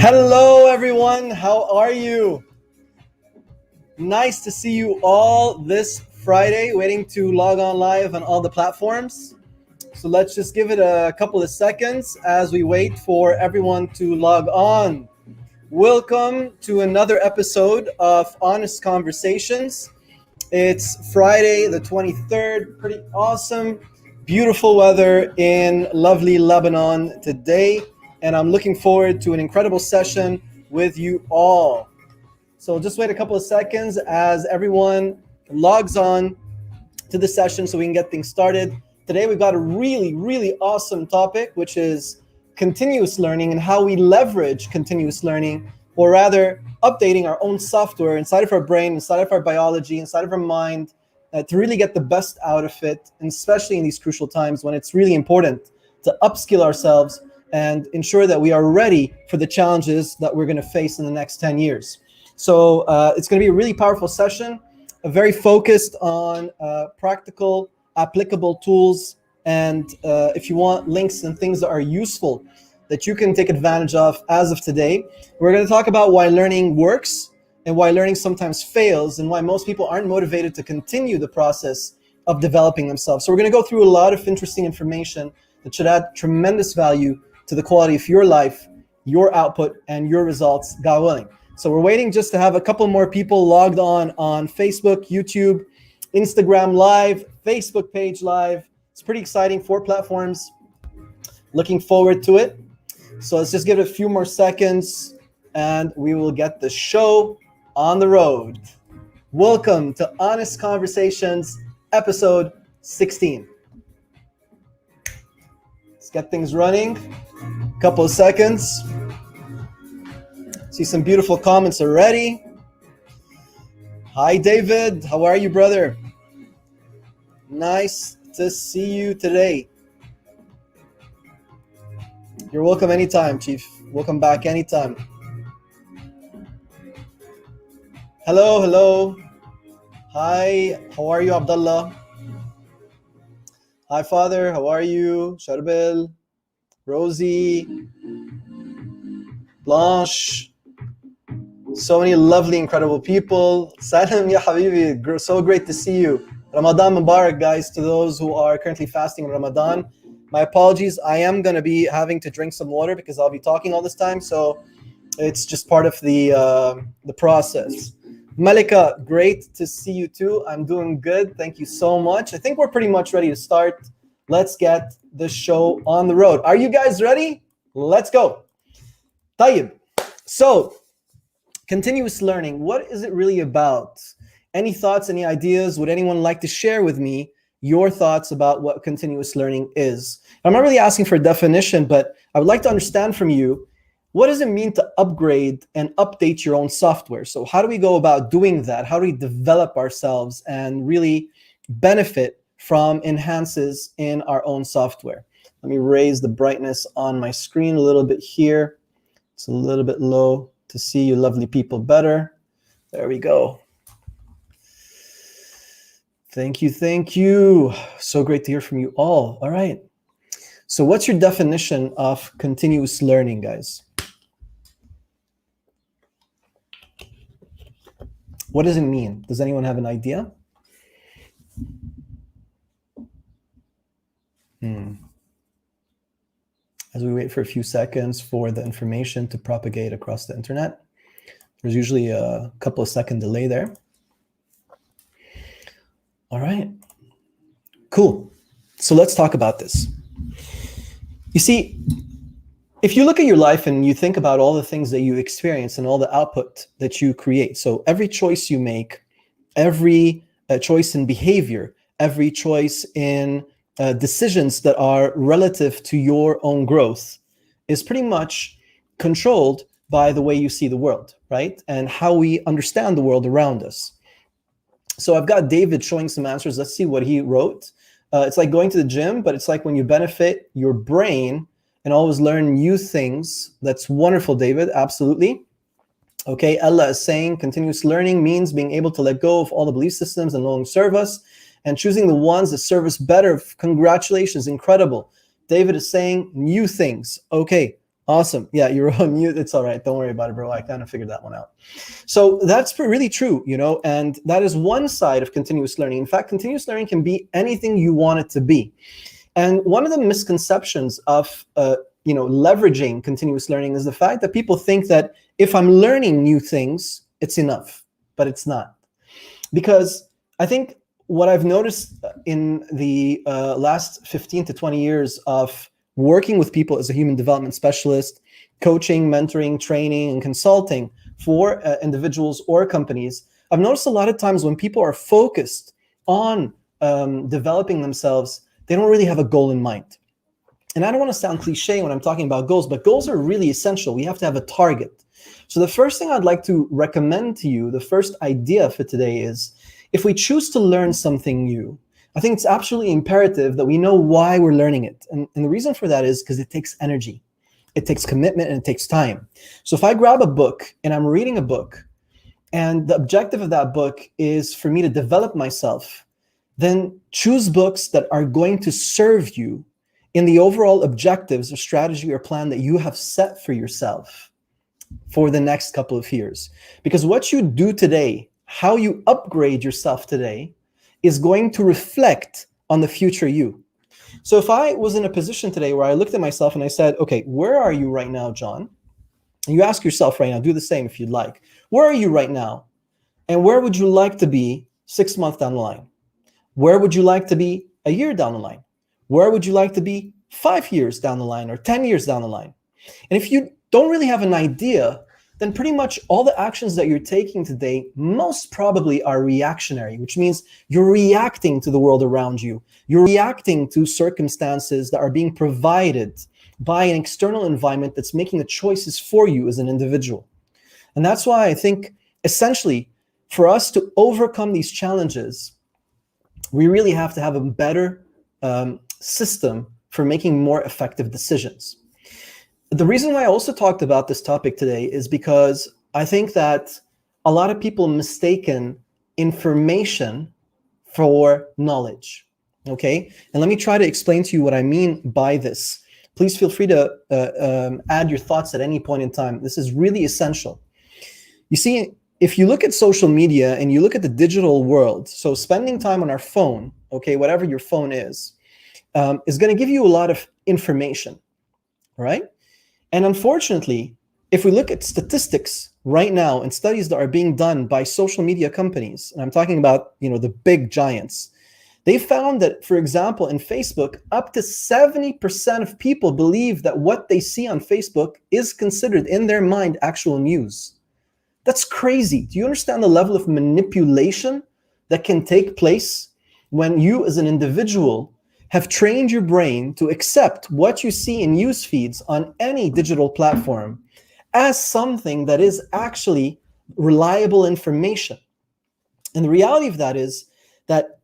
Hello, everyone. How are you? Nice to see you all this Friday, waiting to log on live on all the platforms. So let's just give it a couple of seconds as we wait for everyone to log on. Welcome to another episode of Honest Conversations. It's Friday the 23rd, pretty awesome, beautiful weather in lovely Lebanon today. And I'm looking forward to an incredible session with you all. So just wait a couple of seconds as everyone logs on to the session so we can get things started. Today we've got a really awesome topic, which is continuous learning and how we leverage continuous learning, or rather updating our own software inside of our brain, inside of our biology, inside of our mind, to really get the best out of it, and especially in these crucial times when it's really important to upskill ourselves and ensure that we are ready for the challenges that we're going to face in the next 10 years. So it's going to be a really powerful session, very focused on practical, applicable tools. And if you want links and things that are useful that you can take advantage of as of today, we're going to talk about why learning works and why learning sometimes fails and why most people aren't motivated to continue the process of developing themselves. So we're going to go through a lot of interesting information that should add tremendous value to the quality of your life, your output, and your results, God willing. So we're waiting just to have a couple more people logged on Facebook, YouTube, Instagram Live, Facebook page Live. It's pretty exciting, 4 platforms. Looking forward to it. So let's just give it a few more seconds and we will get the show on the road. Welcome to Honest Conversations, episode 16. Let's get things running. Couple of seconds. See some beautiful comments already. Hi, David. How are you, brother? Nice to see you today. You're welcome anytime, Chief. Welcome back anytime. Hello. Hi, how are you, Abdullah? Hi, Father. How are you? Sharbel, Rosie, Blanche. So many lovely, incredible people. Salam ya habibi. So great to see you. Ramadan Mubarak, guys, to those who are currently fasting in Ramadan. My apologies. I am going to be having to drink some water because I'll be talking all this time. So it's just part of the process. Malika, great to see you too. I'm doing good. Thank you so much. I think we're pretty much ready to start. Let's get the show on the road. Are you guys ready? Let's go. Tayyib. So, continuous learning, what is it really about? Any thoughts, any ideas? Would anyone like to share with me your thoughts about what continuous learning is? I'm not really asking for a definition, but I would like to understand from you, what does it mean to upgrade and update your own software? So how do we go about doing that? How do we develop ourselves and really benefit from enhances in our own software? Let me raise the brightness on my screen a little bit here. It's a little bit low to see you lovely people better. There we go. Thank you. So great to hear from you all. All right. So what's your definition of continuous learning, guys? What does it mean? Does anyone have an idea? As we wait for a few seconds for the information to propagate across the internet, there's usually a couple of second delay there. All right, cool. So let's talk about this. You see, if you look at your life and you think about all the things that you experience and all the output that you create, so every choice you make, every choice in behavior, every choice in decisions that are relative to your own growth is pretty much controlled by the way you see the world, right? And how we understand the world around us. So I've got David showing some answers. Let's see what he wrote. It's like going to the gym, but it's like when you benefit your brain and always learn new things. That's wonderful, David. Absolutely. Okay, Ella is saying continuous learning means being able to let go of all the belief systems and no longer serve us and choosing the ones that serve us better. Congratulations, incredible. David is saying new things. Okay, Awesome. Yeah, you're on mute. It's all right. Don't worry about it, bro. I kind of figured that one out. So that's really true, and that is one side of continuous learning. In fact, continuous learning can be anything you want it to be. And one of the misconceptions of leveraging continuous learning is the fact that people think that if I'm learning new things, it's enough, but it's not. Because I think what I've noticed in the last 15 to 20 years of working with people as a human development specialist, coaching, mentoring, training, and consulting for individuals or companies, I've noticed a lot of times when people are focused on developing themselves, they don't really have a goal in mind. And I don't want to sound cliche when I'm talking about goals, but goals are really essential. We have to have a target. So the first thing I'd like to recommend to you, the first idea for today is, if we choose to learn something new, I think it's absolutely imperative that we know why we're learning it. And the reason for that is because it takes energy, it takes commitment, and it takes time. So if I grab a book and I'm reading a book, and the objective of that book is for me to develop myself, then choose books that are going to serve you in the overall objectives or strategy or plan that you have set for yourself for the next couple of years. Because what you do today, how you upgrade yourself today, is going to reflect on the future you. So if I was in a position today where I looked at myself and I said, okay, where are you right now, John? And you ask yourself right now, do the same if you'd like. Where are you right now? And where would you like to be 6 months down the line? Where would you like to be a year down the line? Where would you like to be 5 years down the line or 10 years down the line? And if you don't really have an idea, then pretty much all the actions that you're taking today most probably are reactionary, which means you're reacting to the world around you. You're reacting to circumstances that are being provided by an external environment that's making the choices for you as an individual. And that's why I think, essentially, for us to overcome these challenges, we really have to have a better system for making more effective decisions. The reason why I also talked about this topic today is because I think that a lot of people mistaken information for knowledge, okay? And let me try to explain to you what I mean by this. Please feel free to add your thoughts at any point in time. This is really essential. You see, if you look at social media and you look at the digital world, so spending time on our phone, okay, whatever your phone is going to give you a lot of information, right? And unfortunately, if we look at statistics right now and studies that are being done by social media companies, and I'm talking about, the big giants, they found that, for example, in Facebook, up to 70% of people believe that what they see on Facebook is considered in their mind actual news. That's crazy. Do you understand the level of manipulation that can take place when you as an individual have trained your brain to accept what you see in news feeds on any digital platform as something that is actually reliable information? And the reality of that is that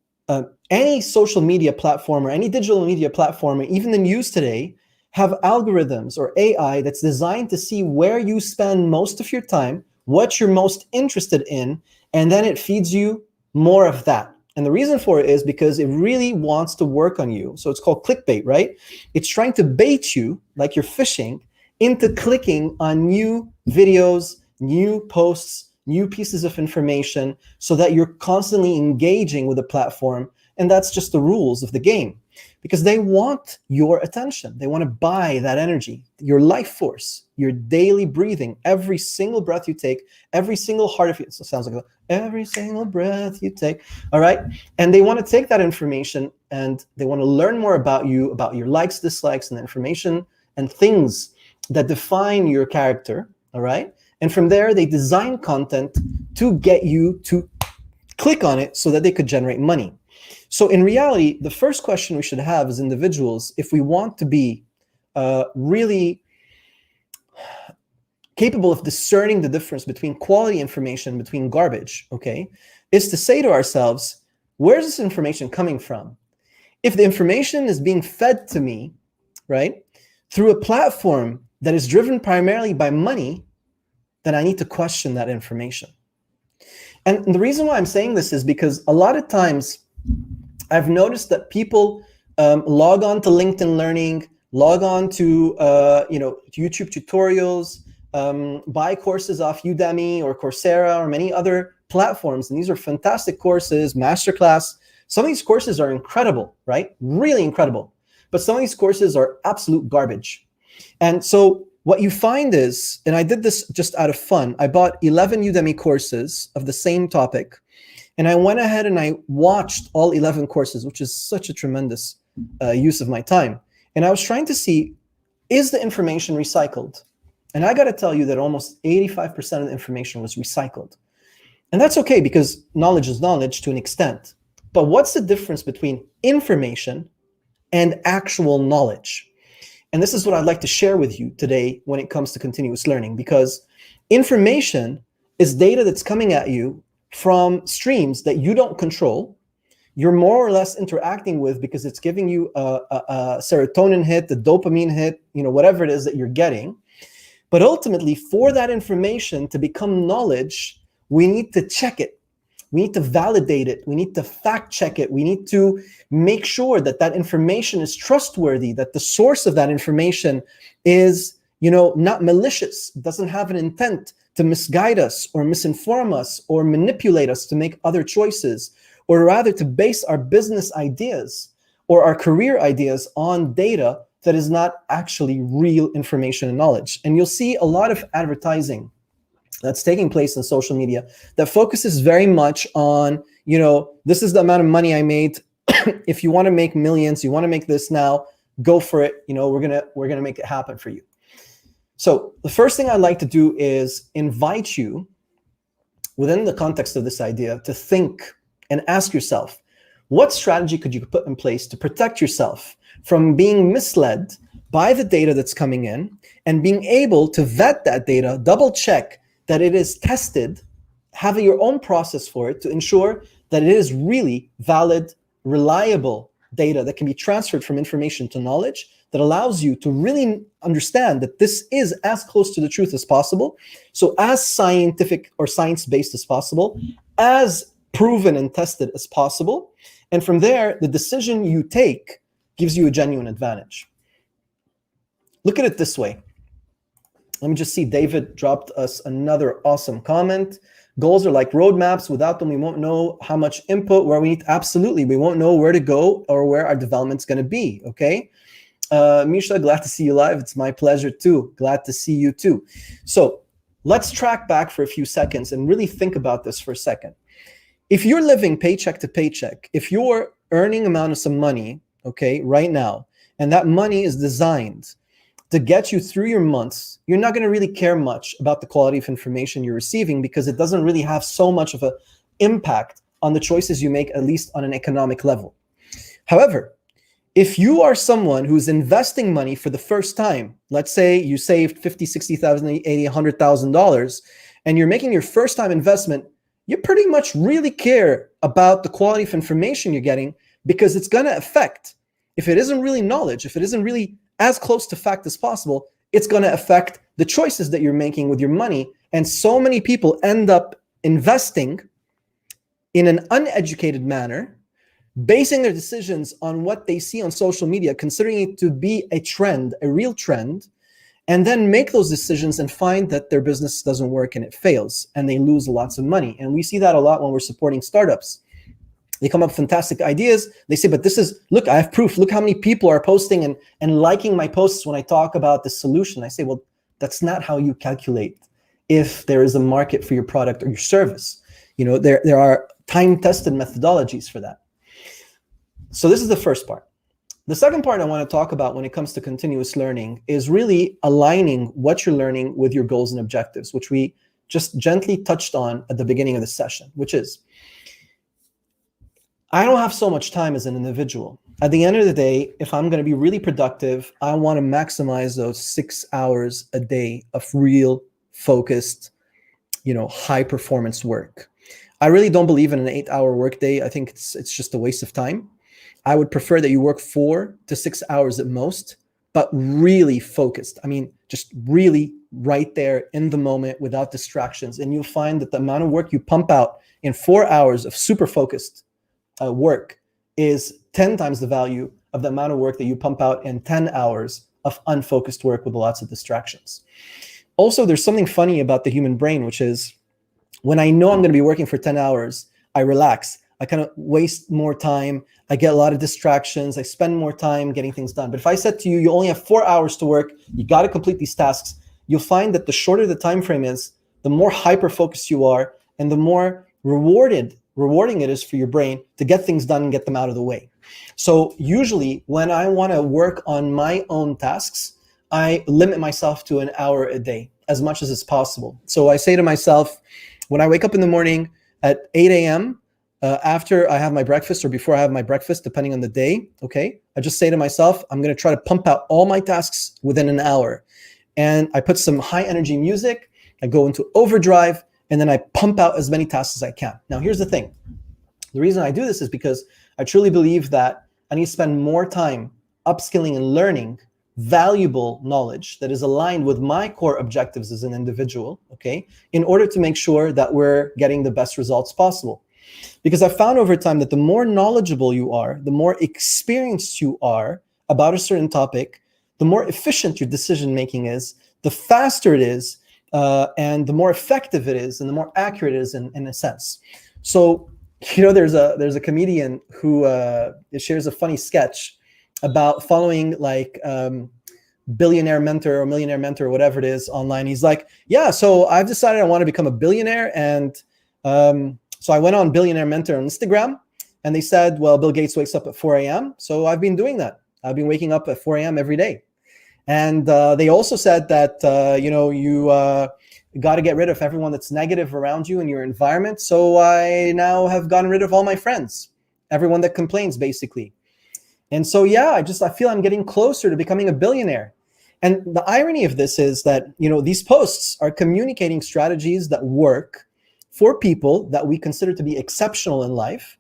any social media platform or any digital media platform, or even the news today, have algorithms or AI that's designed to see where you spend most of your time, what you're most interested in, and then it feeds you more of that. And the reason for it is because it really wants to work on you. So it's called clickbait, right? It's trying to bait you, like you're fishing, into clicking on new videos, new posts, new pieces of information, so that you're constantly engaging with the platform. And that's just the rules of the game, because they want your attention. They want to buy that energy, your life force, your daily breathing, every single breath you take, every single heart of you. So it sounds like every single breath you take. All right. And they want to take that information and they want to learn more about you, about your likes, dislikes, and information and things that define your character. All right. And from there, they design content to get you to click on it so that they could generate money. So in reality, the first question we should have as individuals, if we want to be really capable of discerning the difference between quality information, between garbage, okay, is to say to ourselves, where's this information coming from? If the information is being fed to me, right, through a platform that is driven primarily by money, then I need to question that information. And the reason why I'm saying this is because a lot of times I've noticed that people log on to LinkedIn Learning, log on to YouTube tutorials, buy courses off Udemy or Coursera or many other platforms. And these are fantastic courses, masterclass. Some of these courses are incredible, right? Really incredible. But some of these courses are absolute garbage. And so what you find is, and I did this just out of fun, I bought 11 Udemy courses of the same topic. And I went ahead and I watched all 11 courses, which is such a tremendous use of my time. And I was trying to see, is the information recycled? And I got to tell you that almost 85% of the information was recycled. And that's okay, because knowledge is knowledge to an extent. But what's the difference between information and actual knowledge? And this is what I'd like to share with you today when it comes to continuous learning, because information is data that's coming at you from streams that you don't control. You're more or less interacting with because it's giving you a serotonin hit, a dopamine hit, whatever it is that you're getting. But ultimately, for that information to become knowledge, we need to check it. We need to validate it. We need to fact check it. We need to make sure that that information is trustworthy, that the source of that information is, not malicious, doesn't have an intent to misguide us or misinform us or manipulate us to make other choices, or rather to base our business ideas or our career ideas on data that is not actually real information and knowledge. And you'll see a lot of advertising that's taking place in social media that focuses very much on, this is the amount of money I made. If you want to make millions, you want to make this now, go for it. We're gonna make it happen for you. So the first thing I'd like to do is invite you, within the context of this idea, to think and ask yourself, what strategy could you put in place to protect yourself from being misled by the data that's coming in, and being able to vet that data, double check that it is tested, have your own process for it to ensure that it is really valid, reliable data that can be transferred from information to knowledge, that allows you to really understand that this is as close to the truth as possible, so as scientific or science-based as possible, as proven and tested as possible. And from there, the decision you take gives you a genuine advantage. Look at it this way. Let me just see, David dropped us another awesome comment. Goals are like roadmaps. Without them, we won't know how much input, where we need. Absolutely, we won't know where to go or where our development's going to be, okay? Misha, glad to see you live. It's my pleasure too. Glad to see you too. So let's track back for a few seconds and really think about this for a second. If you're living paycheck to paycheck, if you're earning amount of some money, okay, right now, and that money is designed to get you through your months, you're not going to really care much about the quality of information you're receiving, because it doesn't really have so much of an impact on the choices you make, at least on an economic level. However, if you are someone who's investing money for the first time, let's say you saved $50,000, $60,000, $80,000, $100,000, and you're making your first time investment, you pretty much really care about the quality of information you're getting, because it's going to affect, if it isn't really knowledge, if it isn't really as close to fact as possible, it's going to affect the choices that you're making with your money. And so many people end up investing in an uneducated manner, basing their decisions on what they see on social media, considering it to be a trend, a real trend, and then make those decisions and find that their business doesn't work and it fails and they lose lots of money. And we see that a lot when we're supporting startups. They come up with fantastic ideas. They say, but this is, look, I have proof. Look how many people are posting and liking my posts when I talk about the solution. I say, well, that's not how you calculate if there is a market for your product or your service. There are time-tested methodologies for that. So this is the first part. The second part I want to talk about when it comes to continuous learning is really aligning what you're learning with your goals and objectives, which we just gently touched on at the beginning of the session, which is, I don't have so much time as an individual. At the end of the day, if I'm going to be really productive, I want to maximize those 6 hours a day of real focused, high performance work. I really don't believe in an 8-hour workday. I think it's just a waste of time. I would prefer that you work 4 to 6 hours at most, but really focused. I mean, just really right there in the moment without distractions. And you'll find that the amount of work you pump out in 4 hours of super focused work is 10 times the value of the amount of work that you pump out in 10 hours of unfocused work with lots of distractions. Also, there's something funny about the human brain, which is when I know I'm going to be working for 10 hours, I relax. I kind of waste more time. I get a lot of distractions. I spend more time getting things done. But if I said to you, you only have 4 hours to work, you got to complete these tasks, you'll find that the shorter the time frame is, the more hyper-focused you are, and the more rewarding it is for your brain to get things done and get them out of the way. So usually when I want to work on my own tasks, I limit myself to an hour a day as much as it's possible. So I say to myself, when I wake up in the morning at 8 a.m., after I have my breakfast or before I have my breakfast, depending on the day, okay, I just say to myself, I'm going to try to pump out all my tasks within an hour. And I put some high energy music, I go into overdrive, and then I pump out as many tasks as I can. Now, here's the thing. The reason I do this is because I truly believe that I need to spend more time upskilling and learning valuable knowledge that is aligned with my core objectives as an individual, okay, in order to make sure that we're getting the best results possible. Because I've found over time that the more knowledgeable you are, the more experienced you are about a certain topic, the more efficient your decision-making is, the faster it is, and the more effective it is, and the more accurate it is in a sense. So, you know, there's a comedian who shares a funny sketch about following like billionaire mentor or millionaire mentor or whatever it is online. He's like, yeah, so I've decided I want to become a billionaire. And so I went on Billionaire Mentor on Instagram, and they said, well, Bill Gates wakes up at 4 a.m. So I've been doing that. I've been waking up at 4 a.m. every day. And they also said that, you got to get rid of everyone that's negative around you in your environment. So I now have gotten rid of all my friends, everyone that complains, basically. And so, yeah, I feel I'm getting closer to becoming a billionaire. And the irony of this is that, you know, these posts are communicating strategies that work for people that we consider to be exceptional in life,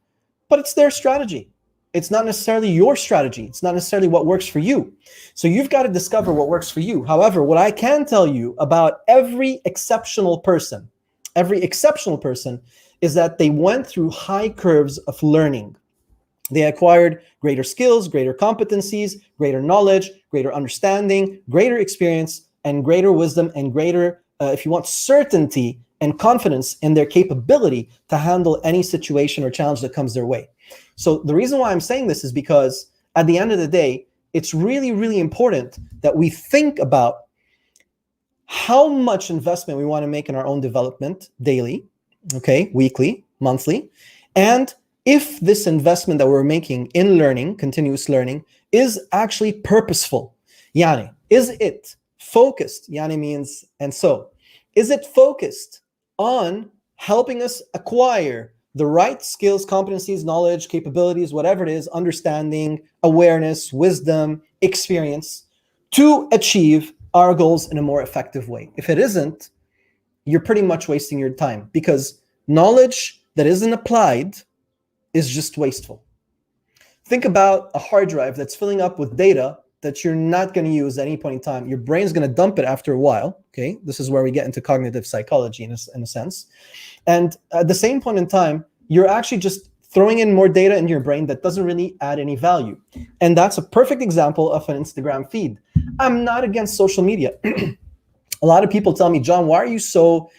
but it's their strategy. It's not necessarily your strategy. It's not necessarily what works for you. So you've got to discover what works for you. However, what I can tell you about every exceptional person is that they went through high curves of learning. They acquired greater skills, greater competencies, greater knowledge, greater understanding, greater experience, and greater wisdom, and greater, if you want, certainty and confidence in their capability to handle any situation or challenge that comes their way. So the reason why I'm saying this is because at the end of the day, it's really, really important that we think about how much investment we want to make in our own development daily, okay, weekly, monthly, and if this investment that we're making in learning, continuous learning, is actually purposeful. Yani, is it focused? Yani means, and so, is it focused on helping us acquire the right skills, competencies, knowledge, capabilities, whatever it is, understanding, awareness, wisdom, experience, to achieve our goals in a more effective way? If it isn't, you're pretty much wasting your time, because knowledge that isn't applied is just wasteful. Think about a hard drive that's filling up with data that you're not going to use at any point in time. Your brain's going to dump it after a while. Okay, this is where we get into cognitive psychology in a sense. And at the same point in time, you're actually just throwing in more data in your brain that doesn't really add any value. And that's a perfect example of an Instagram feed. I'm not against social media. A lot of people tell me, John, why are you so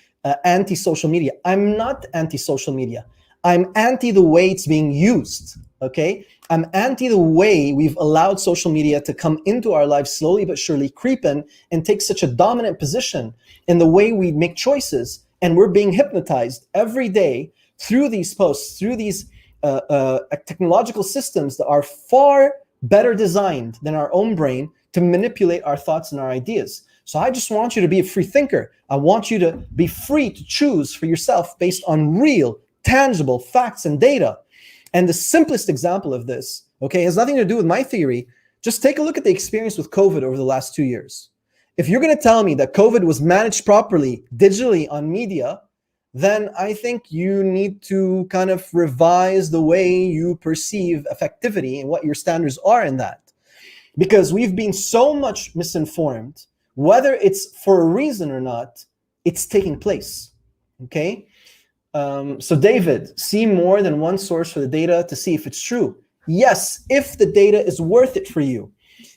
anti-social media? I'm not anti-social media. I'm anti the way it's being used, okay? I'm anti the way we've allowed social media to come into our lives slowly but surely, creep in and take such a dominant position in the way we make choices. And we're being hypnotized every day through these posts, through these technological systems that are far better designed than our own brain to manipulate our thoughts and our ideas. So I just want you to be a free thinker. I want you to be free to choose for yourself based on real, tangible facts and data. And the simplest example of this, okay, has nothing to do with my theory. Just take a look at the experience with COVID over the last 2 years. If you're going to tell me that COVID was managed properly digitally on media, then I think you need to kind of revise the way you perceive effectivity and what your standards are in that. Because we've been so much misinformed, whether it's for a reason or not, it's taking place, okay? So David, see more than one source for the data to see if it's true. Yes, if the data is worth it for you.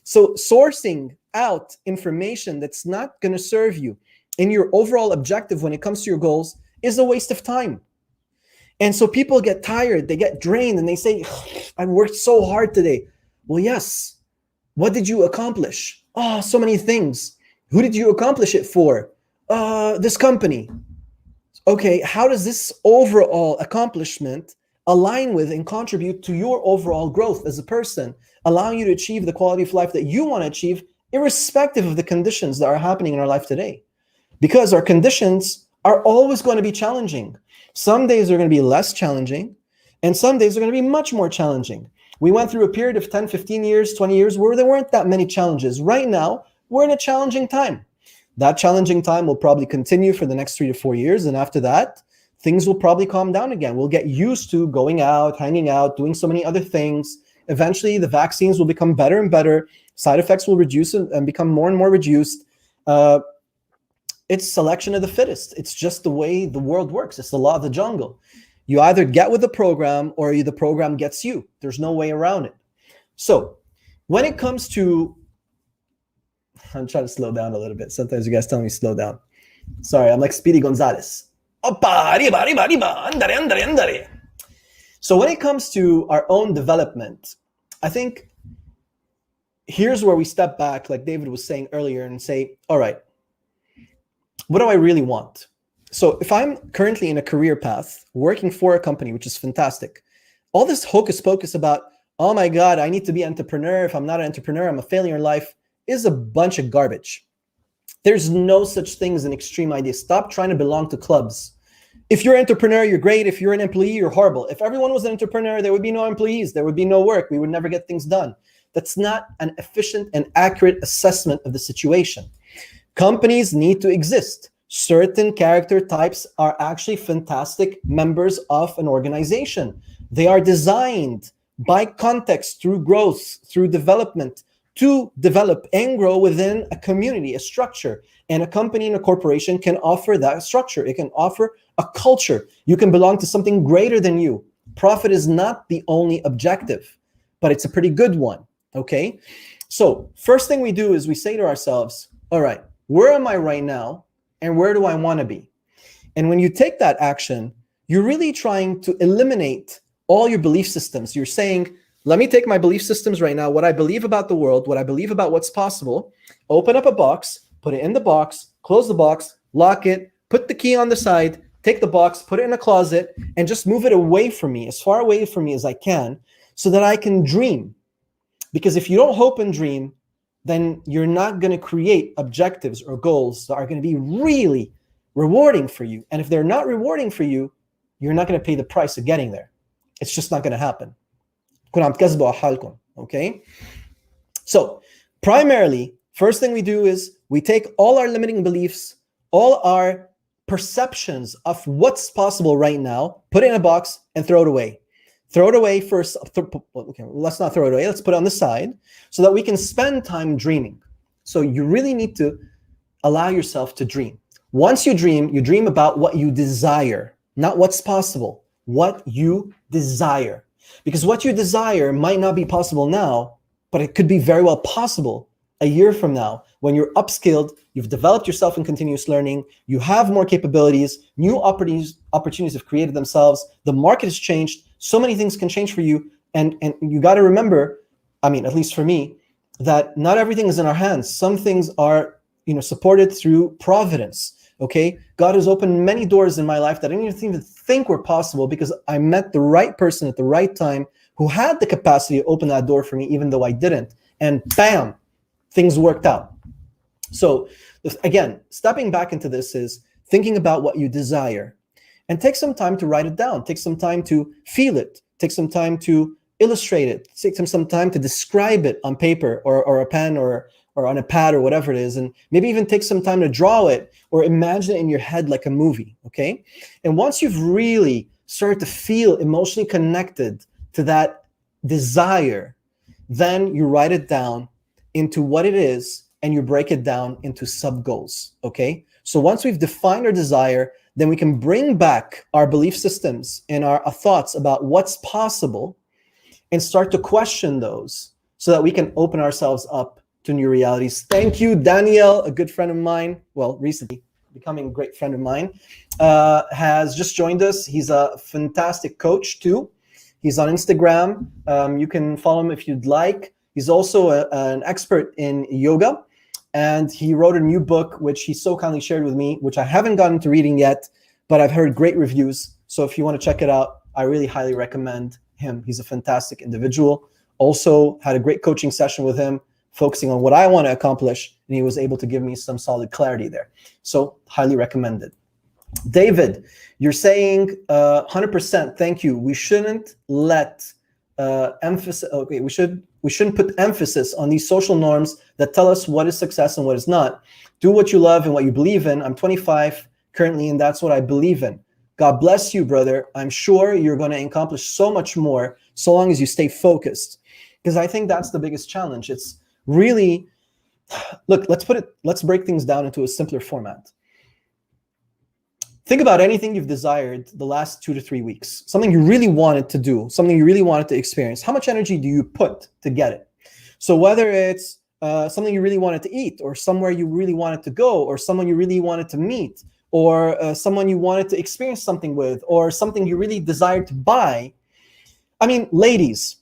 So sourcing out information that's not going to serve you in your overall objective when it comes to your goals is a waste of time. And so people get tired, they get drained, and they say, I worked so hard today. Well, yes. What did you accomplish? Oh, so many things. Who did you accomplish it for? This company. Okay, how does this overall accomplishment align with and contribute to your overall growth as a person, allowing you to achieve the quality of life that you want to achieve, irrespective of the conditions that are happening in our life today? Because our conditions are always going to be challenging. Some days are going to be less challenging, and some days are going to be much more challenging. We went through a period of 10, 15 years, 20 years where there weren't that many challenges. Right now, we're in a challenging time. That challenging time will probably continue for the next 3 to 4 years. And after that, things will probably calm down again. We'll get used to going out, hanging out, doing so many other things. Eventually, the vaccines will become better and better. Side effects will reduce and become more and more reduced. It's selection of the fittest. It's just the way the world works. It's the law of the jungle. You either get with the program or the program gets you. There's no way around it. So when it comes to, I'm trying to slow down a little bit. Sometimes you guys tell me slow down. Sorry, I'm like Speedy Gonzalez. So when it comes to our own development, I think here's where we step back, like David was saying earlier, and say, all right, what do I really want? So if I'm currently in a career path, working for a company, which is fantastic, all this hocus pocus about, oh my God, I need to be an entrepreneur. If I'm not an entrepreneur, I'm a failure in life, is a bunch of garbage. There's no such thing as an extreme idea. Stop trying to belong to clubs. If you're an entrepreneur, you're great. If you're an employee, you're horrible. If everyone was an entrepreneur, there would be no employees. There would be no work. We would never get things done. That's not an efficient and accurate assessment of the situation. Companies need to exist. Certain character types are actually fantastic members of an organization. They are designed by context, through growth, through development, to develop and grow within a community, a structure. And a company and a corporation can offer that structure. It can offer a culture. You can belong to something greater than you. Profit is not the only objective, but it's a pretty good one, okay? So first thing we do is we say to ourselves, all right, where am I right now? And where do I want to be? And when you take that action, you're really trying to eliminate all your belief systems. You're saying, let me take my belief systems right now, what I believe about the world, what I believe about what's possible, open up a box, put it in the box, close the box, lock it, put the key on the side, take the box, put it in a closet, and just move it away from me, as far away from me as I can, so that I can dream. Because if you don't hope and dream, then you're not going to create objectives or goals that are going to be really rewarding for you. And if they're not rewarding for you, you're not going to pay the price of getting there. It's just not going to happen. Okay? So primarily, first thing we do is we take all our limiting beliefs, all our perceptions of what's possible right now, put it in a box and throw it away. Throw it away first. Okay, let's not throw it away. Let's put it on the side so that we can spend time dreaming. So you really need to allow yourself to dream. Once you dream about what you desire, not what's possible, what you desire. Because what you desire might not be possible now, but it could be very well possible a year from now when you're upskilled, you've developed yourself in continuous learning, you have more capabilities, new opportunities have created themselves, the market has changed, so many things can change for you. And you got to remember, I mean, at least for me, that not everything is in our hands. Some things are, supported through providence. Okay, God has opened many doors in my life that I didn't even think were possible because I met the right person at the right time who had the capacity to open that door for me, even though I didn't. And bam, things worked out. So again, stepping back into this is thinking about what you desire and take some time to write it down. Take some time to feel it. Take some time to illustrate it. Take some time to describe it on paper or a pen or on a pad or whatever it is, and maybe even take some time to draw it or imagine it in your head like a movie, okay? And once you've really started to feel emotionally connected to that desire, then you write it down into what it is and you break it down into sub-goals, okay? So once we've defined our desire, then we can bring back our belief systems and our thoughts about what's possible, and start to question those so that we can open ourselves up to new realities. Thank you, Daniel, a good friend of mine, well, recently becoming a great friend of mine, has just joined us. He's a fantastic coach too. He's on Instagram. You can follow him if you'd like. He's also an expert in yoga, and he wrote a new book, which he so kindly shared with me, which I haven't gotten to reading yet, but I've heard great reviews. So if you want to check it out, I really highly recommend him. He's a fantastic individual. Also had a great coaching session with him, focusing on what I want to accomplish, and he was able to give me some solid clarity there. So highly recommended. David, you're saying 100%. Thank you. We shouldn't let emphasis. Okay, we shouldn't put emphasis on these social norms that tell us what is success and what is not. Do what you love and what you believe in. I'm 25 currently, and that's what I believe in. God bless you, brother. I'm sure you're going to accomplish so much more so long as you stay focused. Because I think that's the biggest challenge. It's really, look, let's break things down into a simpler format. Think about anything you've desired the last 2 to 3 weeks, something you really wanted to do, something you really wanted to experience. How much energy do you put to get it? So whether it's something you really wanted to eat, or somewhere you really wanted to go, or someone you really wanted to meet, or someone you wanted to experience something with, or something you really desired to buy. I mean, ladies,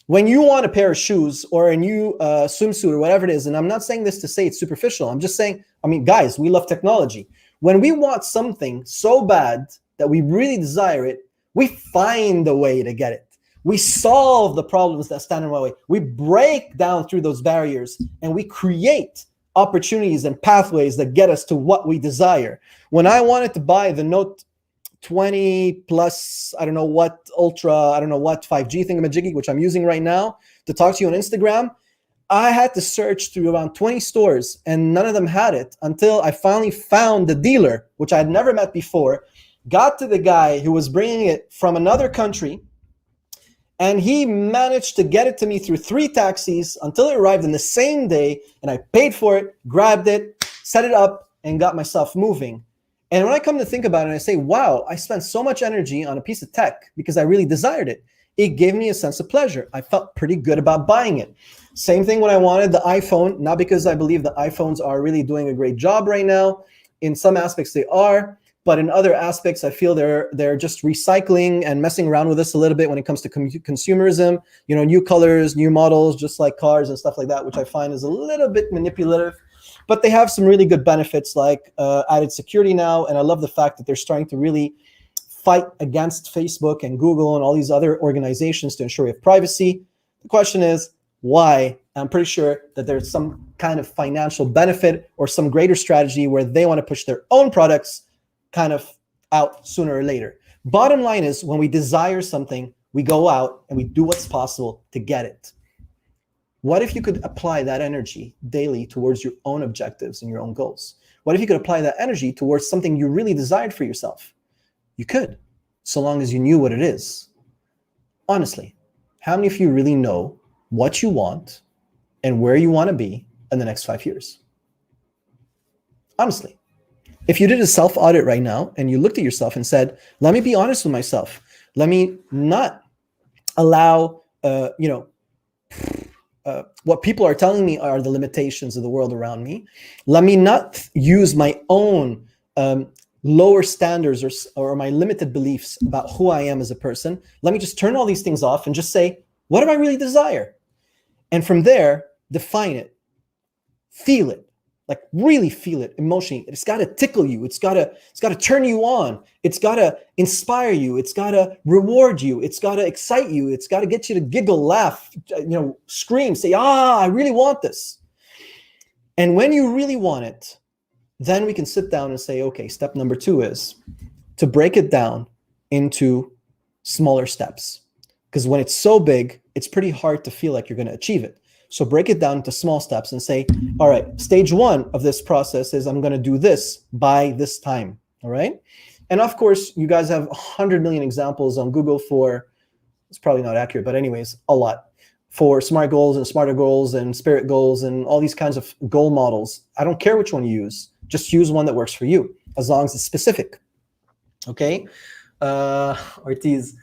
when you want a pair of shoes or a new swimsuit or whatever it is, and I'm not saying this to say it's superficial, I'm just saying, I mean, guys, we love technology. When we want something so bad that we really desire it, we find a way to get it. We solve the problems that stand in our way. We break down through those barriers, and we create opportunities and pathways that get us to what we desire. When I wanted to buy the Note 20 plus, I don't know what, Ultra, I don't know what, 5G thingamajiggy, which I'm using right now to talk to you on Instagram, I had to search through around 20 stores, and none of them had it until I finally found the dealer, which I had never met before, got to the guy who was bringing it from another country, and he managed to get it to me through 3 taxis until it arrived in the same day, and I paid for it, grabbed it, set it up, and got myself moving. And when I come to think about it, I say, wow, I spent so much energy on a piece of tech because I really desired it. It gave me a sense of pleasure. I felt pretty good about buying it. Same thing when I wanted the iPhone, not because I believe the iPhones are really doing a great job right now. In some aspects they are, but in other aspects I feel they're just recycling and messing around with us a little bit when it comes to consumerism. You know, new colors, new models, just like cars and stuff like that, which I find is a little bit manipulative. But they have some really good benefits like added security now, and I love the fact that they're starting to really fight against Facebook and Google and all these other organizations to ensure we have privacy. The question is, why? I'm pretty sure that there's some kind of financial benefit or some greater strategy where they want to push their own products kind of out sooner or later. Bottom line is, when we desire something, we go out and we do what's possible to get it. What if you could apply that energy daily towards your own objectives and your own goals? What if you could apply that energy towards something you really desired for yourself? You could, so long as you knew what it is. Honestly, how many of you really know what you want and where you want to be in the next 5 years? Honestly, if you did a self-audit right now and you looked at yourself and said, let me be honest with myself. Let me not allow, what people are telling me are the limitations of the world around me. Let me not use my own lower standards or my limited beliefs about who I am as a person. Let me just turn all these things off and just say, what do I really desire? And from there, define it, feel it, like really feel it emotionally. It's got to tickle you. It's got to turn you on. It's got to inspire you. It's got to reward you. It's got to excite you. It's got to get you to giggle, laugh, scream, say, I really want this. And when you really want it, then we can sit down and say, okay, step number 2 is to break it down into smaller steps. Because when it's so big, it's pretty hard to feel like you're going to achieve it. So break it down into small steps and say, all right, stage 1 of this process is I'm going to do this by this time. All right. And of course, you guys have 100 million examples on Google for, it's probably not accurate, but anyways, a lot, for SMART goals and SMARTer goals and SPIRIT goals and all these kinds of goal models. I don't care which one you use. Just use one that works for you, as long as it's specific. Okay. Ortiz,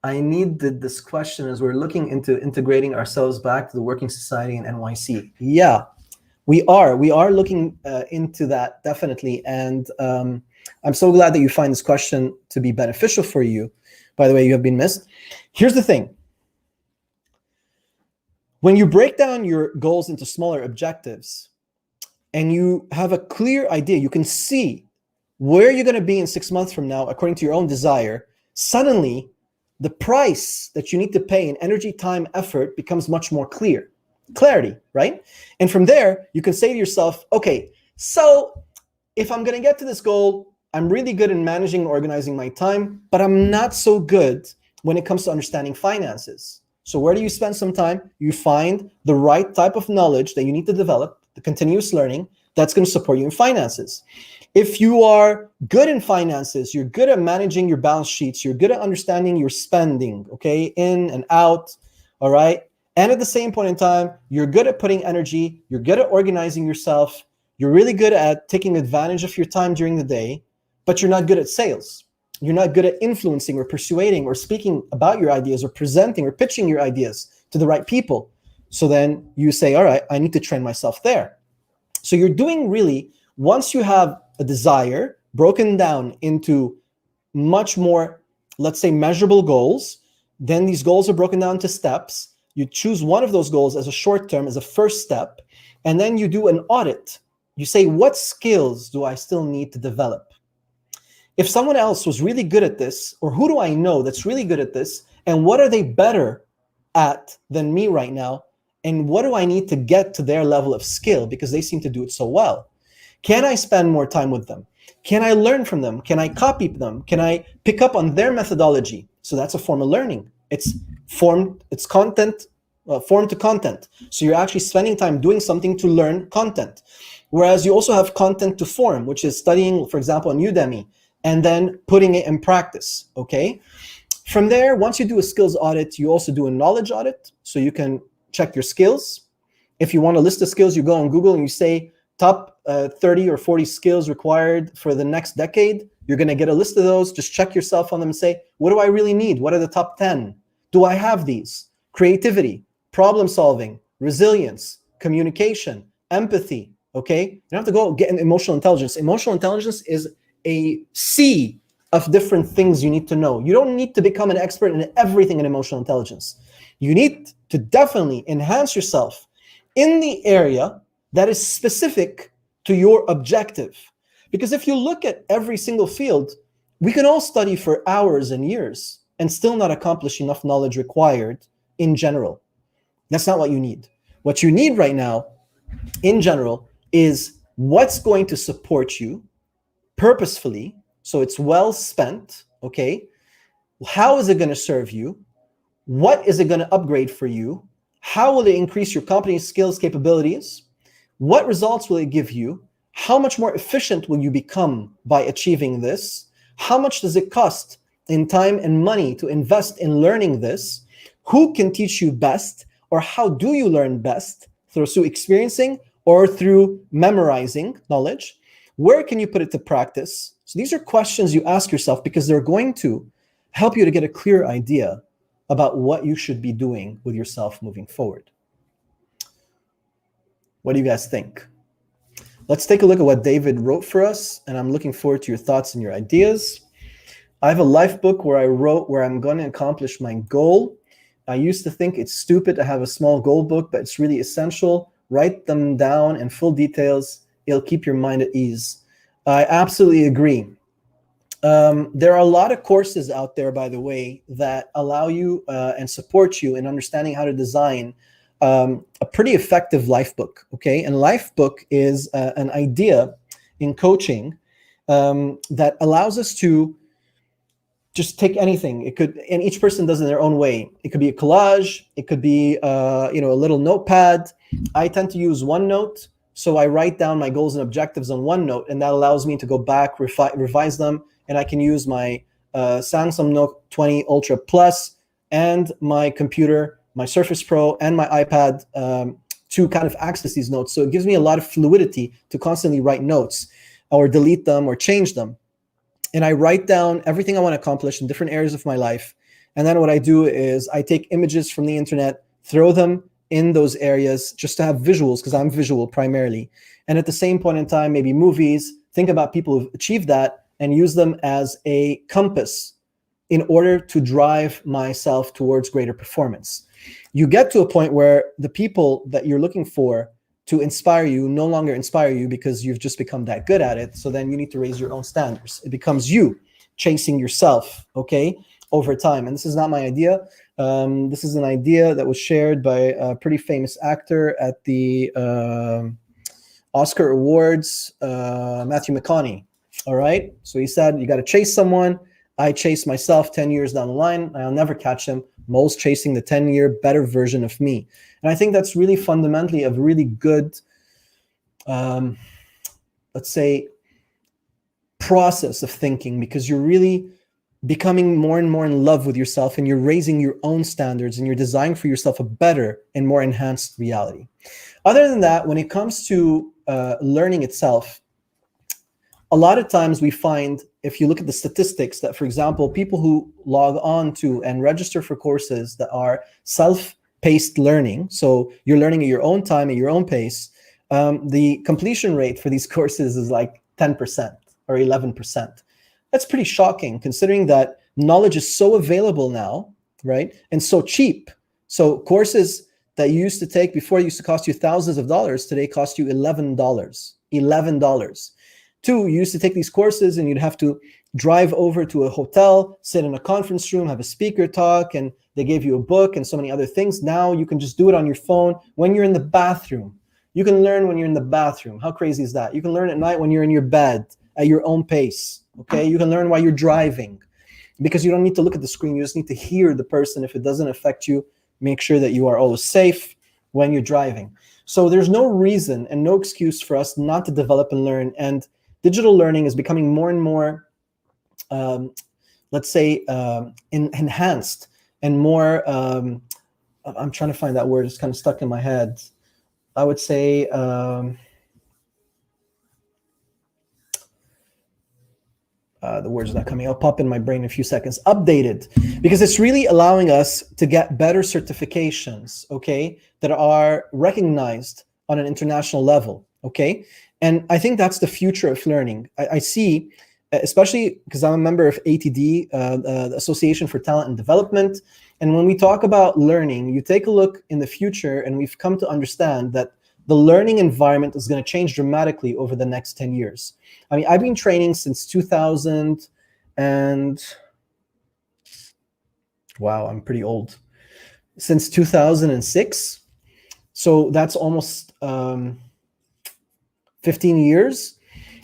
I needed this question as we're looking into integrating ourselves back to the working society in NYC. Yeah, we are. We are looking into that, definitely. And I'm so glad that you find this question to be beneficial for you. By the way, you have been missed. Here's the thing. When you break down your goals into smaller objectives and you have a clear idea, you can see where you're going to be in 6 months from now, according to your own desire, suddenly the price that you need to pay in energy, time, effort becomes much more clear. Clarity, right? And from there, you can say to yourself, okay, so if I'm going to get to this goal, I'm really good in managing and organizing my time, but I'm not so good when it comes to understanding finances. So where do you spend some time? You find the right type of knowledge that you need to develop, the continuous learning that's going to support you in finances. If you are good in finances, you're good at managing your balance sheets, you're good at understanding your spending, okay, in and out, all right? And at the same point in time, you're good at putting energy, you're good at organizing yourself, you're really good at taking advantage of your time during the day, but you're not good at sales. You're not good at influencing or persuading or speaking about your ideas or presenting or pitching your ideas to the right people. So then you say, all right, I need to train myself there. So you're doing really, once you have a desire broken down into much more, let's say, measurable goals, then these goals are broken down to steps. You choose one of those goals as a short term, as a first step, and then you do an audit. You say, what skills do I still need to develop? If someone else was really good at this, or who do I know that's really good at this, and what are they better at than me right now? And what do I need to get to their level of skill because they seem to do it so well? Can I spend more time with them? Can I learn from them? Can I copy them? Can I pick up on their methodology? So that's a form of learning. It's content, form to content. So you're actually spending time doing something to learn content. Whereas you also have content to form, which is studying, for example, on Udemy, and then putting it in practice, okay? From there, once you do a skills audit, you also do a knowledge audit. So you can check your skills. If you want a list of skills, you go on Google and you say, top 30 or 40 skills required for the next decade. You're going to get a list of those. Just check yourself on them and say, what do I really need? What are the top 10? Do I have these? Creativity, problem solving, resilience, communication, empathy, okay? You don't have to go get an emotional intelligence. Emotional intelligence is a sea of different things you need to know. You don't need to become an expert in everything in emotional intelligence. You need to definitely enhance yourself in the area that is specific to your objective. Because if you look at every single field, we can all study for hours and years and still not accomplish enough knowledge required in general. That's not what you need. What you need right now, in general, is what's going to support you purposefully, so it's well spent, okay? How is it going to serve you? What is it going to upgrade for you? How will it increase your company's skills, capabilities? What results will it give you? How much more efficient will you become by achieving this? How much does it cost in time and money to invest in learning this? Who can teach you best? Or how do you learn best? Through experiencing or through memorizing knowledge? Where can you put it to practice? So these are questions you ask yourself because they're going to help you to get a clear idea about what you should be doing with yourself moving forward. What do you guys think? Let's take a look at what David wrote for us, and I'm looking forward to your thoughts and your ideas. I have a life book where I wrote where I'm going to accomplish my goal. I used to think it's stupid to have a small goal book, but it's really essential. Write them down in full details. It'll keep your mind at ease. I absolutely agree. There are a lot of courses out there, by the way, that allow you and support you in understanding how to design a pretty effective life book, okay? And life book is an idea in coaching that allows us to just take anything. It could, and each person does it in their own way. It could be a collage. It could be, a little notepad. I tend to use OneNote. So I write down my goals and objectives on OneNote, and that allows me to go back, revise them, and I can use my Samsung Note 20 Ultra Plus and my computer, my Surface Pro, and my iPad to kind of access these notes. So it gives me a lot of fluidity to constantly write notes or delete them or change them. And I write down everything I want to accomplish in different areas of my life. And then what I do is I take images from the internet, throw them in those areas just to have visuals, because I'm visual primarily. And at the same point in time, maybe movies, think about people who've achieved that and use them as a compass in order to drive myself towards greater performance. You get to a point where the people that you're looking for to inspire you no longer inspire you because you've just become that good at it. So then you need to raise your own standards. It becomes you chasing yourself, okay, over time. And this is not my idea. This is an idea that was shared by a pretty famous actor at the Oscar Awards, Matthew McConaughey. All right. So he said, you got to chase someone. I chase myself 10 years down the line. I'll never catch him. Mo's chasing the 10-year better version of me. And I think that's really fundamentally a really good, let's say, process of thinking, because you're really becoming more and more in love with yourself, and you're raising your own standards, and you're designing for yourself a better and more enhanced reality. Other than that, when it comes to learning itself, a lot of times we find, if you look at the statistics, that, for example, people who log on to and register for courses that are self-paced learning, so you're learning at your own time, at your own pace, the completion rate for these courses is like 10% or 11%. That's pretty shocking, considering that knowledge is so available now, right? And so cheap. So courses that you used to take before used to cost you thousands of dollars, today cost you $11. $11. Two, you used to take these courses and you'd have to drive over to a hotel, sit in a conference room, have a speaker talk, and they gave you a book and so many other things. Now you can just do it on your phone when you're in the bathroom. You can learn when you're in the bathroom. How crazy is that? You can learn at night when you're in your bed at your own pace. Okay, you can learn while you're driving, because you don't need to look at the screen. You just need to hear the person. If it doesn't affect you, make sure that you are always safe when you're driving. So there's no reason and no excuse for us not to develop and learn. And digital learning is becoming more and more, let's say, enhanced and more, I'm trying to find that word. It's kind of stuck in my head. I would say, the word's not coming. I'll pop in my brain in a few seconds. Updated, because it's really allowing us to get better certifications, okay, that are recognized on an international level, okay? And I think that's the future of learning. I see, especially because I'm a member of ATD, the Association for Talent and Development. And when we talk about learning, you take a look in the future, and we've come to understand that the learning environment is going to change dramatically over the next 10 years. I mean, I've been training since 2000 and, wow, I'm pretty old. Since 2006. So that's almost 15 years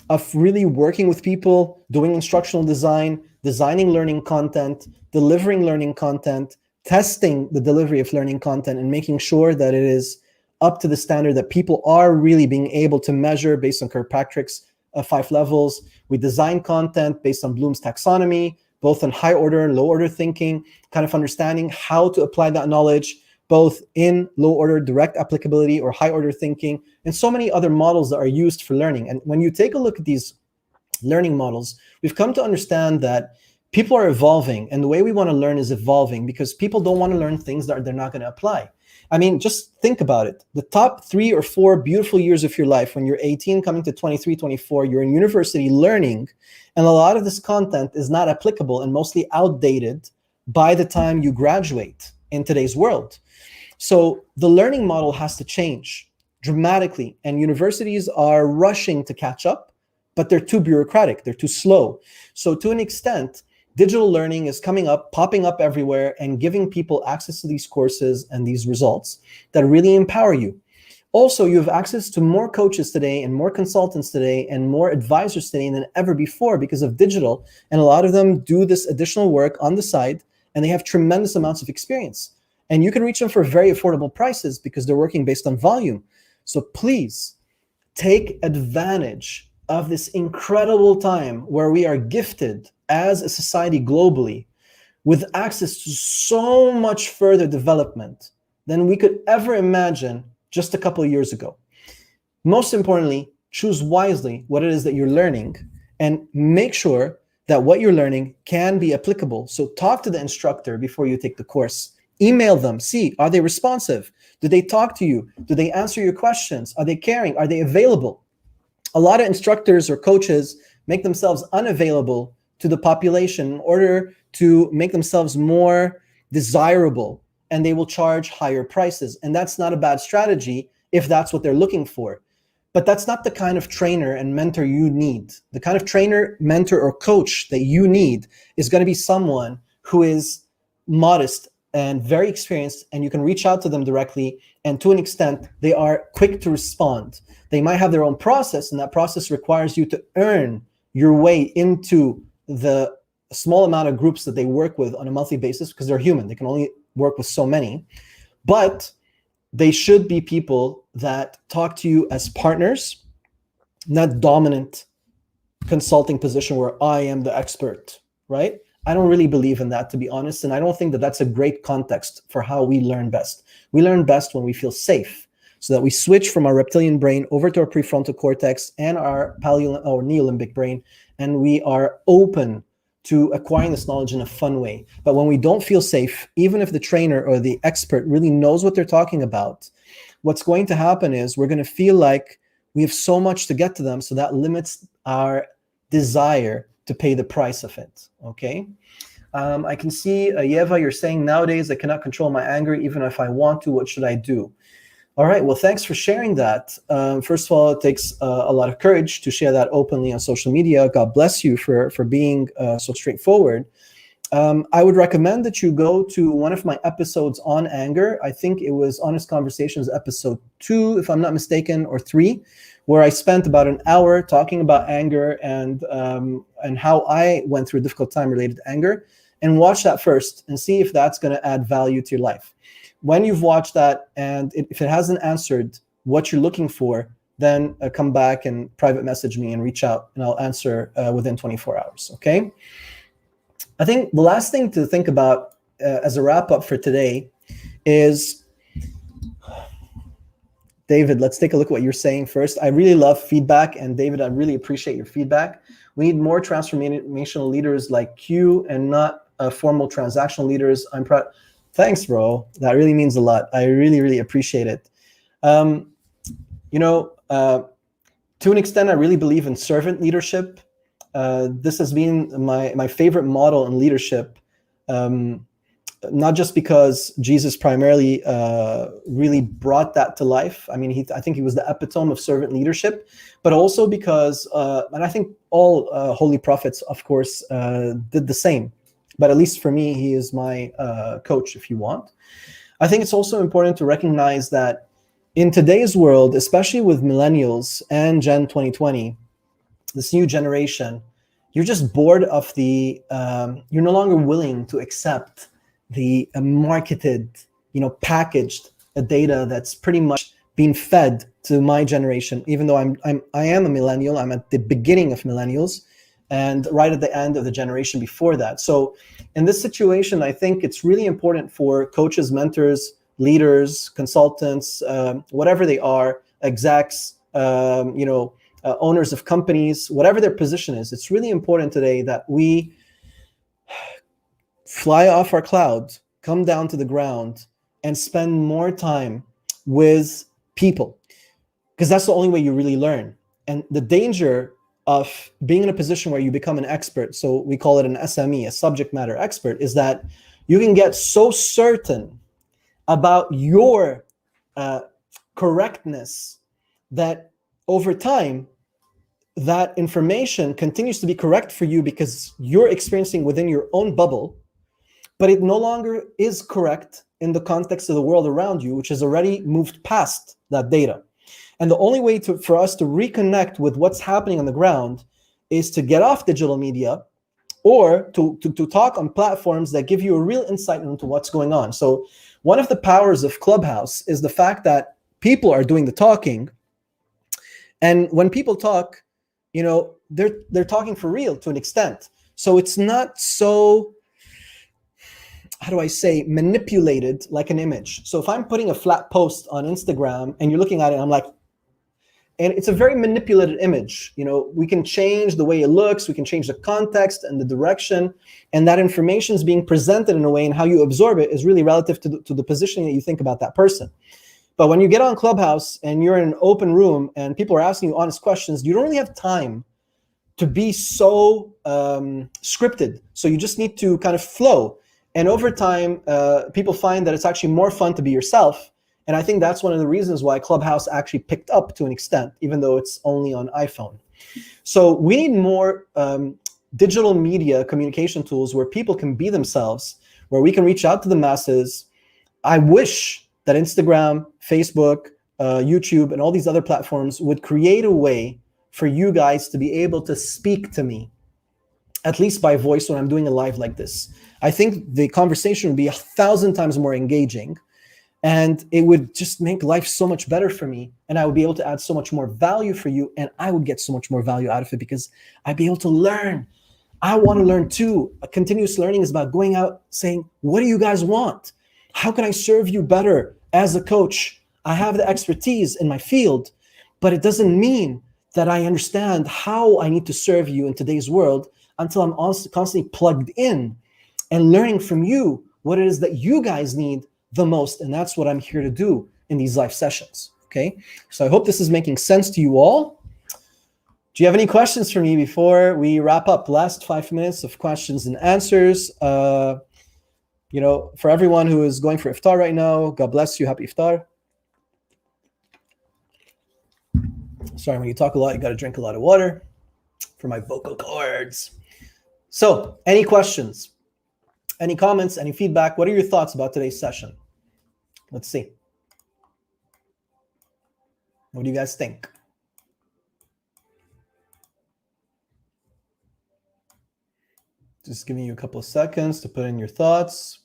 of really working with people, doing instructional design, designing learning content, delivering learning content, testing the delivery of learning content, and making sure that it is up to the standard that people are really being able to measure based on Kirkpatrick's 5 levels. We design content based on Bloom's taxonomy, both on high order and low order thinking, kind of understanding how to apply that knowledge, both in low order direct applicability or high order thinking, and so many other models that are used for learning. And when you take a look at these learning models, we've come to understand that people are evolving, and the way we want to learn is evolving, because people don't want to learn things that they're not going to apply. I mean, just think about it. The top 3 or 4 beautiful years of your life, when you're 18, coming to 23, 24, you're in university learning, and a lot of this content is not applicable and mostly outdated by the time you graduate in today's world. So the learning model has to change dramatically, and universities are rushing to catch up, but they're too bureaucratic, they're too slow. So to an extent, digital learning is coming up, popping up everywhere, and giving people access to these courses and these results that really empower you. Also, you have access to more coaches today and more consultants today and more advisors today than ever before because of digital. And a lot of them do this additional work on the side, and they have tremendous amounts of experience. And you can reach them for very affordable prices because they're working based on volume. So please take advantage of this incredible time where we are gifted as a society globally with access to so much further development than we could ever imagine just a couple of years ago. Most importantly, choose wisely what it is that you're learning, and make sure that what you're learning can be applicable. So talk to the instructor before you take the course. Email them. See, are they responsive? Do they talk to you? Do they answer your questions? Are they caring? Are they available? A lot of instructors or coaches make themselves unavailable to the population in order to make themselves more desirable, and they will charge higher prices. And that's not a bad strategy if that's what they're looking for. But that's not the kind of trainer and mentor you need. The kind of trainer, mentor, or coach that you need is going to be someone who is modest and very experienced, and you can reach out to them directly. And to an extent, they are quick to respond. They might have their own process, and that process requires you to earn your way into the small amount of groups that they work with on a monthly basis, because they're human. They can only work with so many. But they should be people that talk to you as partners, not dominant consulting position where I am the expert, right? I don't really believe in that, to be honest. And I don't think that that's a great context for how we learn best. We learn best when we feel safe, so that we switch from our reptilian brain over to our prefrontal cortex and our neolimbic brain, and we are open to acquiring this knowledge in a fun way. But when we don't feel safe, even if the trainer or the expert really knows what they're talking about, what's going to happen is we're going to feel like we have so much to get to them, so that limits our desire to pay the price of it, okay? I can see, Yeva, you're saying, nowadays I cannot control my anger even if I want to. What should I do? All right, well, thanks for sharing that. First of all, it takes a lot of courage to share that openly on social media. God bless you for being so straightforward. I would recommend that you go to one of my episodes on anger. I think it was Honest Conversations episode 2, if I'm not mistaken, or 3, where I spent about an hour talking about anger and how I went through a difficult time related to anger. And watch that first and see if that's going to add value to your life. When you've watched that, and if it hasn't answered what you're looking for, then come back and private message me and reach out, and I'll answer within 24 hours, okay? I think the last thing to think about as a wrap-up for today is, David, let's take a look at what you're saying first. I really love feedback, and David, I really appreciate your feedback. We need more transformational leaders like you, and not formal transactional leaders. I'm proud. Thanks, bro. That really means a lot. I really, really appreciate it. To an extent, I really believe in servant leadership. This has been my favorite model in leadership, not just because Jesus primarily really brought that to life. I mean, I think he was the epitome of servant leadership, but also because, and I think all holy prophets, of course, did the same. But at least for me, he is my coach, if you want. I think it's also important to recognize that in today's world, especially with millennials and Gen 2020, this new generation, you're just bored of you're no longer willing to accept the marketed, packaged data that's pretty much being fed to my generation. Even though I am a millennial, I'm at the beginning of millennials, and right at the end of the generation before that. So in this situation, I think it's really important for coaches, mentors, leaders, consultants, whatever they are, execs, owners of companies, whatever their position is. It's really important today that we fly off our cloud, come down to the ground, and spend more time with people, because that's the only way you really learn. And the danger of being in a position where you become an expert, so we call it an SME, a subject matter expert, is that you can get so certain about your correctness that over time, that information continues to be correct for you because you're experiencing within your own bubble, but it no longer is correct in the context of the world around you, which has already moved past that data. And the only way for us to reconnect with what's happening on the ground is to get off digital media, or to talk on platforms that give you a real insight into what's going on. So one of the powers of Clubhouse is the fact that people are doing the talking. And when people talk, they're talking for real to an extent. So it's not so, how do I say, manipulated like an image. So if I'm putting a flat post on Instagram and you're looking at it, I'm like, And it's a very manipulated image. We can change the way it looks, we can change the context and the direction, and that information is being presented in a way, and how you absorb it is really relative to the positioning that you think about that person. But when you get on Clubhouse and you're in an open room and people are asking you honest questions, you don't really have time to be so scripted. So you just need to kind of flow. And over time, people find that it's actually more fun to be yourself. And I think that's one of the reasons why Clubhouse actually picked up to an extent, even though it's only on iPhone. So we need more digital media communication tools where people can be themselves, where we can reach out to the masses. I wish that Instagram, Facebook, YouTube, and all these other platforms would create a way for you guys to be able to speak to me, at least by voice when I'm doing a live like this. I think the conversation would be 1,000 times more engaging, and it would just make life so much better for me, and I would be able to add so much more value for you, and I would get so much more value out of it because I'd be able to learn. I want to learn too. A continuous learning is about going out saying, what do you guys want? How can I serve you better as a coach? I have the expertise in my field, but it doesn't mean that I understand how I need to serve you in today's world until I'm constantly plugged in and learning from you what it is that you guys need the most. And that's what I'm here to do in these live sessions. Okay. So I hope this is making sense to you all. Do you have any questions for me before we wrap up? Last 5 minutes of questions and answers. For everyone who is going for iftar right now, God bless you. Happy iftar. Sorry, when you talk a lot, you got to drink a lot of water for my vocal cords. So, any questions? Any comments? Any feedback? What are your thoughts about today's session? Let's see. What do you guys think? Just giving you a couple of seconds to put in your thoughts.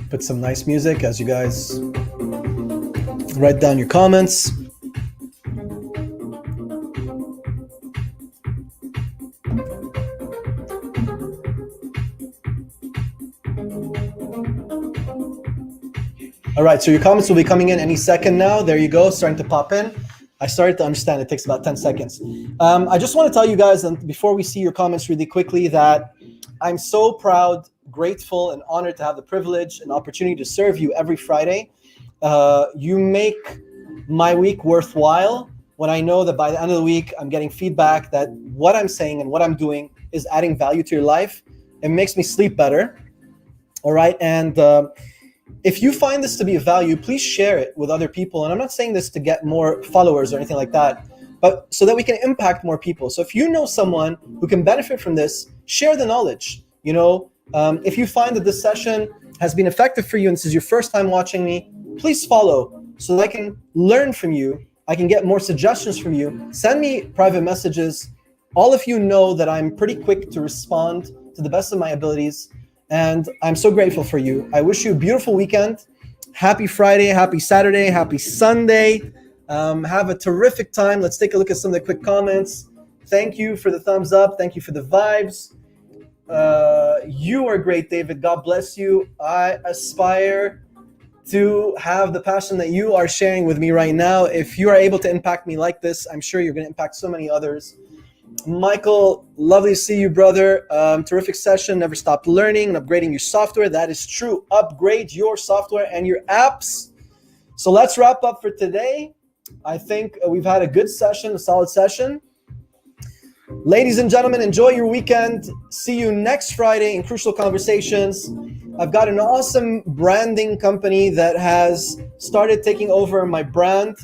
Put some nice music as you guys write down your comments. All right, so your comments will be coming in any second now. There you go, starting to pop in. I started to understand it takes about 10 seconds. I just want to tell you guys, and before we see your comments really quickly, that I'm so proud, grateful, and honored to have the privilege and opportunity to serve you every Friday. You make my week worthwhile when I know that by the end of the week, I'm getting feedback that what I'm saying and what I'm doing is adding value to your life. It makes me sleep better. All right, and if you find this to be of value, please share it with other people. And I'm not saying this to get more followers or anything like that, but so that we can impact more people. So if you know someone who can benefit from this, share the knowledge. If you find that this session has been effective for you and this is your first time watching me, please follow so that I can learn from you. I can get more suggestions from you. Send me private messages. All of you know that I'm pretty quick to respond to the best of my abilities. And I'm so grateful for you. I wish you a beautiful weekend. Happy Friday, happy Saturday, happy Sunday. Have a terrific time. Let's take a look at some of the quick comments. Thank you for the thumbs up. Thank you for the vibes. You are great, David. God bless you. I aspire to have the passion that you are sharing with me right now. If you are able to impact me like this, I'm sure you're going to impact so many others. Michael, lovely to see you, brother. Terrific session. Never stop learning and upgrading your software. That is true. Upgrade your software and your apps. So let's wrap up for today. I think we've had a good session, a solid session. Ladies and gentlemen, enjoy your weekend. See you next Friday in Crucial Conversations. I've got an awesome branding company that has started taking over my brand.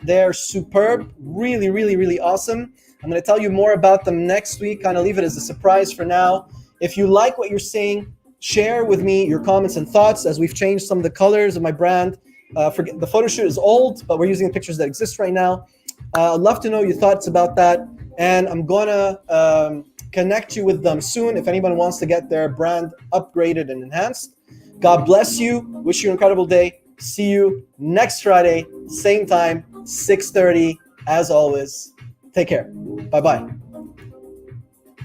They're superb, really, really, really awesome. I'm going to tell you more about them next week, kind of leave it as a surprise for now. If you like what you're seeing, share with me your comments and thoughts as we've changed some of the colors of my brand. Forget the photo shoot is old, but we're using the pictures that exist right now. I'd love to know your thoughts about that. And I'm going to connect you with them soon if anyone wants to get their brand upgraded and enhanced. God bless you. Wish you an incredible day. See you next Friday, same time, 6:30, as always. Take care. Bye-bye.